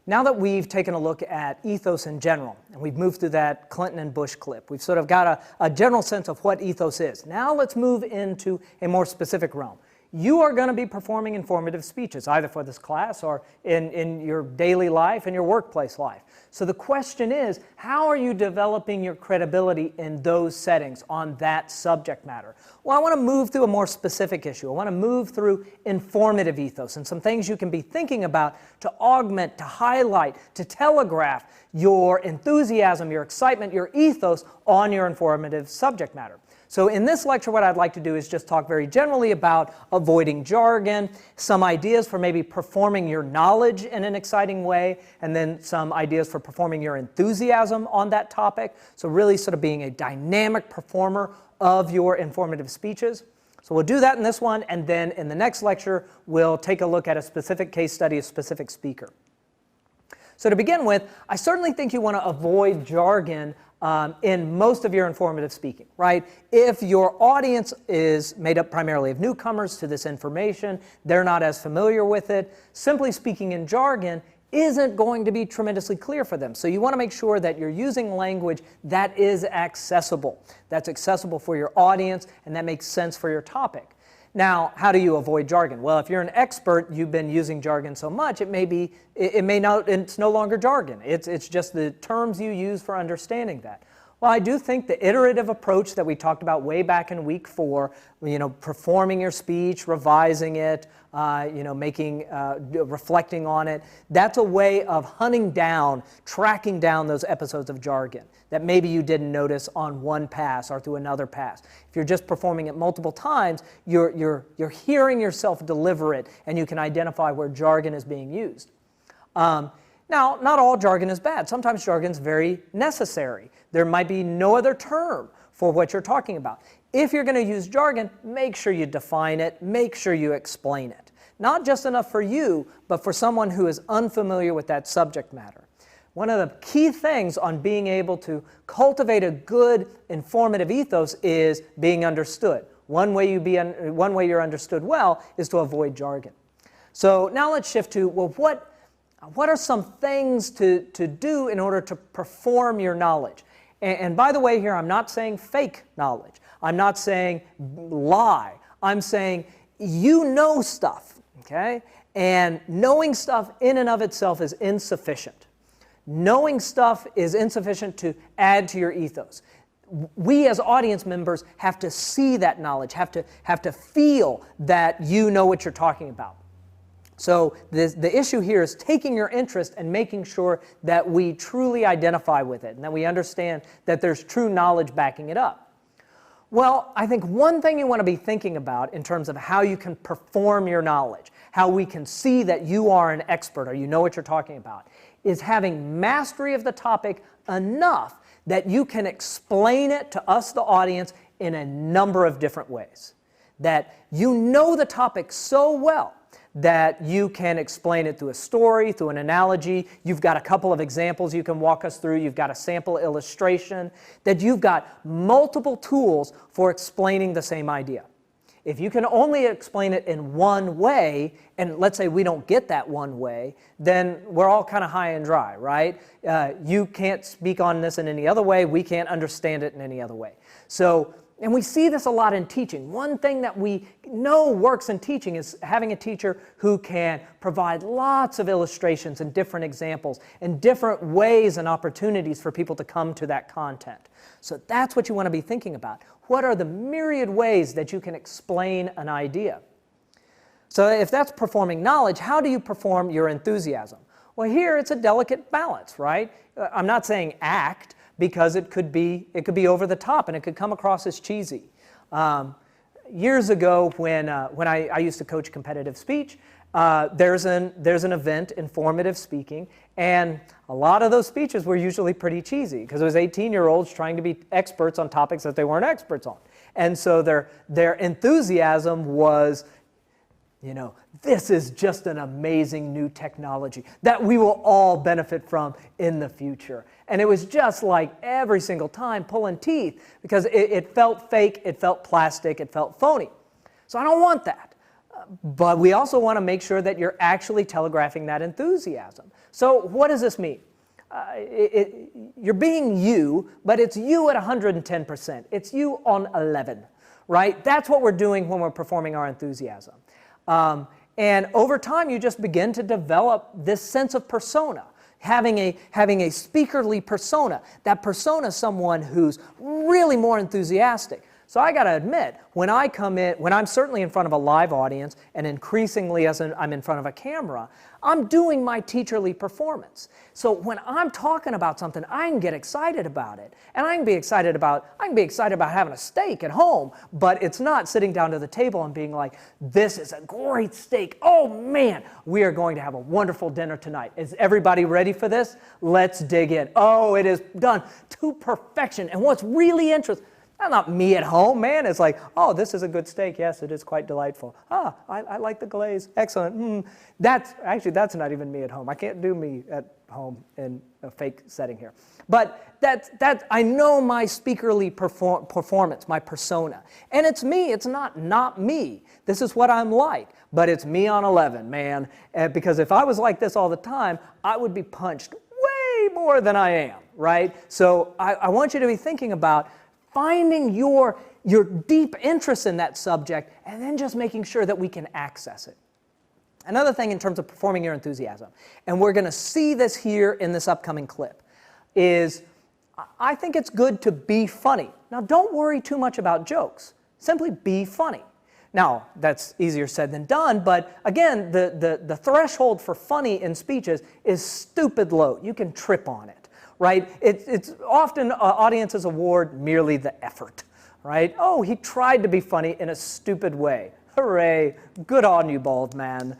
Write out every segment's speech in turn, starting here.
Now that we've taken a look at ethos in general, and we've moved through that Clinton and Bush clip, we've sort of got a general sense of what ethos is. Now let's move into a more specific realm. You are going to be performing informative speeches, either for this class or in your daily life and your workplace life. So the question is, how are you developing your credibility in those settings on that subject matter? Well, I want to move through a more specific issue. I want to move through informative ethos and some things you can be thinking about to augment, to highlight, to telegraph your enthusiasm, your excitement, your ethos on your informative subject matter. So in this lecture, what I'd like to do is just talk very generally about avoiding jargon, some ideas for maybe performing your knowledge in an exciting way, and then some ideas for performing your enthusiasm on that topic. So really sort of being a dynamic performer of your informative speeches. So we'll do that in this one, and then in the next lecture, we'll take a look at a specific case study, a specific speaker. So to begin with, I certainly think you want to avoid jargon in most of your informative speaking, right? If your audience is made up primarily of newcomers to this information, they're not as familiar with it, simply speaking in jargon isn't going to be tremendously clear for them. So you want to make sure that you're using language that is accessible, that's accessible for your audience, and that makes sense for your topic. Now, how do you avoid jargon? Well, if you're an expert, you've been using jargon so much, it's no longer jargon. It's just the terms you use for understanding that. Well, I do think the iterative approach that we talked about way back in week 4, performing your speech, revising it, reflecting on it, that's a way of hunting down, tracking down those episodes of jargon that maybe you didn't notice on one pass or through another pass. If you're just performing it multiple times, you're hearing yourself deliver it, and you can identify where jargon is being used. Now, not all jargon is bad. Sometimes jargon is very necessary. There might be no other term for what you're talking about. If you're going to use jargon, make sure you define it, make sure you explain it. Not just enough for you, but for someone who is unfamiliar with that subject matter. One of the key things on being able to cultivate a good informative ethos is being understood. One way you're understood well is to avoid jargon. So now let's shift to, well, what are some things to do in order to perform your knowledge? And by the way here, I'm not saying fake knowledge. I'm not saying lie. I'm saying you know stuff, okay? And knowing stuff in and of itself is insufficient. Knowing stuff is insufficient to add to your ethos. We as audience members have to see that knowledge, have to feel that you know what you're talking about. So the issue here is taking your interest and making sure that we truly identify with it and that we understand that there's true knowledge backing it up. Well, I think one thing you want to be thinking about in terms of how you can perform your knowledge, how we can see that you are an expert or you know what you're talking about, is having mastery of the topic enough that you can explain it to us, the audience, in a number of different ways. That you know the topic so well that you can explain it through a story, through an analogy. You've got a couple of examples you can walk us through. You've got a sample illustration, that you've got multiple tools for explaining the same idea. If you can only explain it in one way, and let's say we don't get that one way, then we're all kind of high and dry, right? You can't speak on this in any other way. We can't understand it in any other way. And we see this a lot in teaching. One thing that we know works in teaching is having a teacher who can provide lots of illustrations and different examples and different ways and opportunities for people to come to that content. So that's what you want to be thinking about. What are the myriad ways that you can explain an idea? So if that's performing knowledge, how do you perform your enthusiasm? Well, here it's a delicate balance, right? I'm not saying act, because it could be over the top and it could come across as cheesy. Years ago, when I used to coach competitive speech, there's an event, informative speaking, and a lot of those speeches were usually pretty cheesy because it was 18-year-olds trying to be experts on topics that they weren't experts on. And so their enthusiasm was, this is just an amazing new technology that we will all benefit from in the future. And it was just like every single time pulling teeth because it felt fake, it felt plastic, it felt phony. So I don't want that. But we also want to make sure that you're actually telegraphing that enthusiasm. So what does this mean? You're being you, but it's you at 110%. It's you on 11, right? That's what we're doing when we're performing our enthusiasm. And over time, you just begin to develop this sense of persona, having a speakerly persona. That persona is someone who's really more enthusiastic. So I got to admit, when I come in, when I'm certainly in front of a live audience, and increasingly as I'm in front of a camera, I'm doing my teacherly performance. So when I'm talking about something, I can get excited about it, and I can be excited about having a steak at home. But it's not sitting down to the table and being like, "This is a great steak. Oh man, we are going to have a wonderful dinner tonight. Is everybody ready for this? Let's dig in. Oh, it is done to perfection." And what's really interesting. That's not me at home, man. It's like, oh, this is a good steak. Yes, it is quite delightful. Ah, I like the glaze. Excellent. That's not even me at home. I can't do me at home in a fake setting here. But I know my speakerly performance, my persona. And it's me. It's not me. This is what I'm like. But it's me on 11, man. Because if I was like this all the time, I would be punched way more than I am, right? So I want you to be thinking about finding your deep interest in that subject, and then just making sure that we can access it. Another thing in terms of performing your enthusiasm, and we're going to see this here in this upcoming clip, is I think it's good to be funny. Now, don't worry too much about jokes. Simply be funny. Now, that's easier said than done, but again, the threshold for funny in speeches is stupid low. You can trip on it. Right? It's often audiences award merely the effort, right? Oh, he tried to be funny in a stupid way. Hooray, good on you, bald man.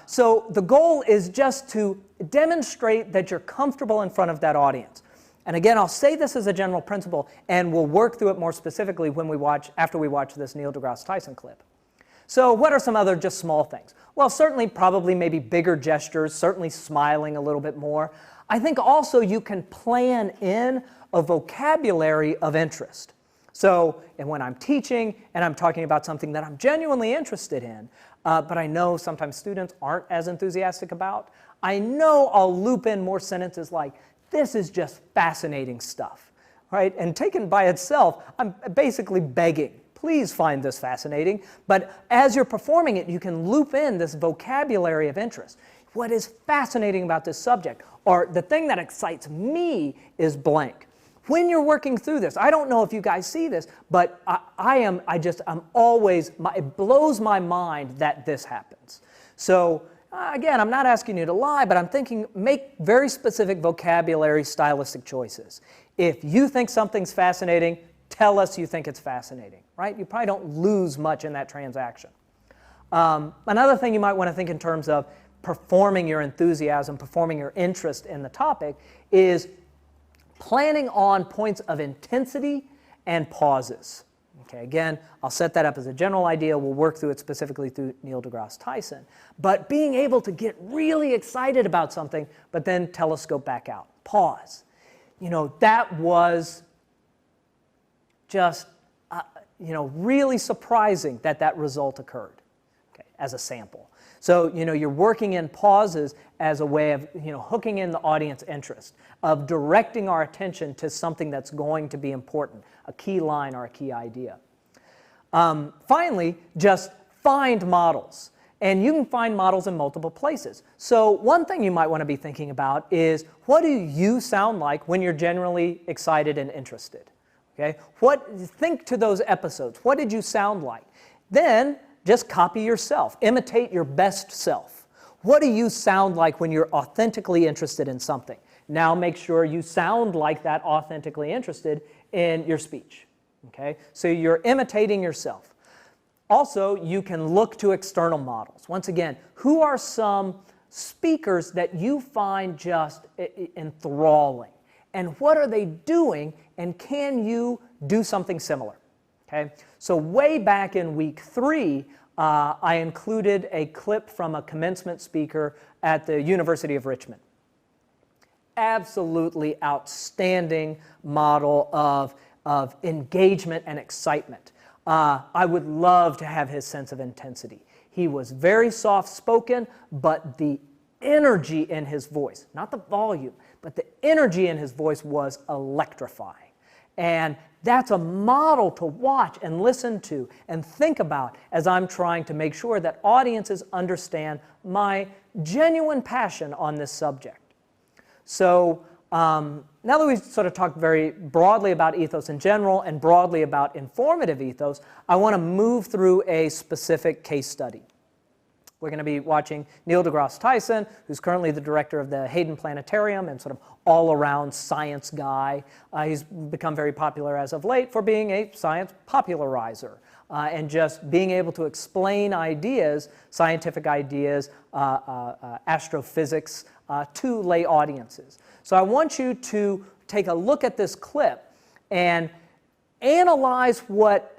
So the goal is just to demonstrate that you're comfortable in front of that audience. And again, I'll say this as a general principle, and we'll work through it more specifically after we watch this Neil deGrasse Tyson clip. So what are some other just small things? Well, certainly probably maybe bigger gestures, certainly smiling a little bit more. I think also you can plan in a vocabulary of interest. So, and when I'm teaching and I'm talking about something that I'm genuinely interested in, but I know sometimes students aren't as enthusiastic about, I know I'll loop in more sentences like, "This is just fascinating stuff," right? And taken by itself, I'm basically begging, please find this fascinating. But as you're performing it, you can loop in this vocabulary of interest. What is fascinating about this subject, or the thing that excites me, is blank. When you're working through this, I don't know if you guys see this, but it blows my mind that this happens. So again, I'm not asking you to lie, but I'm thinking make very specific vocabulary stylistic choices. If you think something's fascinating, tell us you think it's fascinating, right? You probably don't lose much in that transaction. Another thing you might want to think in terms of performing your enthusiasm, performing your interest in the topic, is planning on points of intensity and pauses. Okay, again, I'll set that up as a general idea. We'll work through it specifically through Neil deGrasse Tyson. But being able to get really excited about something, but then telescope back out. Pause. You know, that was just, really surprising that result occurred, okay, as a sample. So, you're working in pauses as a way of, hooking in the audience interest, of directing our attention to something that's going to be important, a key line or a key idea. Finally, just find models. And you can find models in multiple places. So one thing you might want to be thinking about is, what do you sound like when you're generally excited and interested? Okay? Think to those episodes. What did you sound like? Then, just copy yourself. Imitate your best self. What do you sound like when you're authentically interested in something? Now make sure you sound like that authentically interested in your speech. Okay? So you're imitating yourself. Also, you can look to external models. Once again, who are some speakers that you find just enthralling? And what are they doing? And can you do something similar? Okay? So way back in week 3, I included a clip from a commencement speaker at the University of Richmond. Absolutely outstanding model of engagement and excitement. I would love to have his sense of intensity. He was very soft-spoken, but the energy in his voice, not the volume, but the energy in his voice was electrifying. And that's a model to watch and listen to and think about as I'm trying to make sure that audiences understand my genuine passion on this subject. So now that we've sort of talked very broadly about ethos in general and broadly about informative ethos, I want to move through a specific case study. We're going to be watching Neil deGrasse Tyson, who's currently the director of the Hayden Planetarium and sort of all-around science guy. He's become very popular as of late for being a science popularizer and just being able to explain ideas, scientific ideas, astrophysics, to lay audiences. So I want you to take a look at this clip and analyze what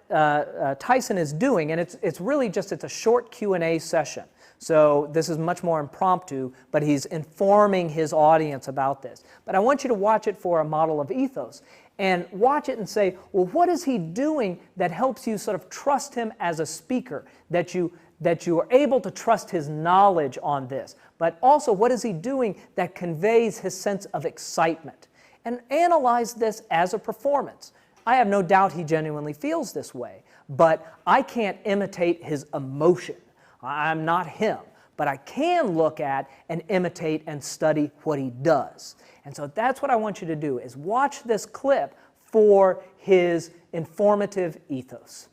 Tyson is doing, and it's really just, it's a short Q&A session. So this is much more impromptu, but he's informing his audience about this. But I want you to watch it for a model of ethos and watch it and say, well, what is he doing that helps you sort of trust him as a speaker, that you are able to trust his knowledge on this, but also what is he doing that conveys his sense of excitement? And analyze this as a performance. I have no doubt he genuinely feels this way, but I can't imitate his emotion. I'm not him, but I can look at and imitate and study what he does. And so that's what I want you to do, is watch this clip for his informative ethos.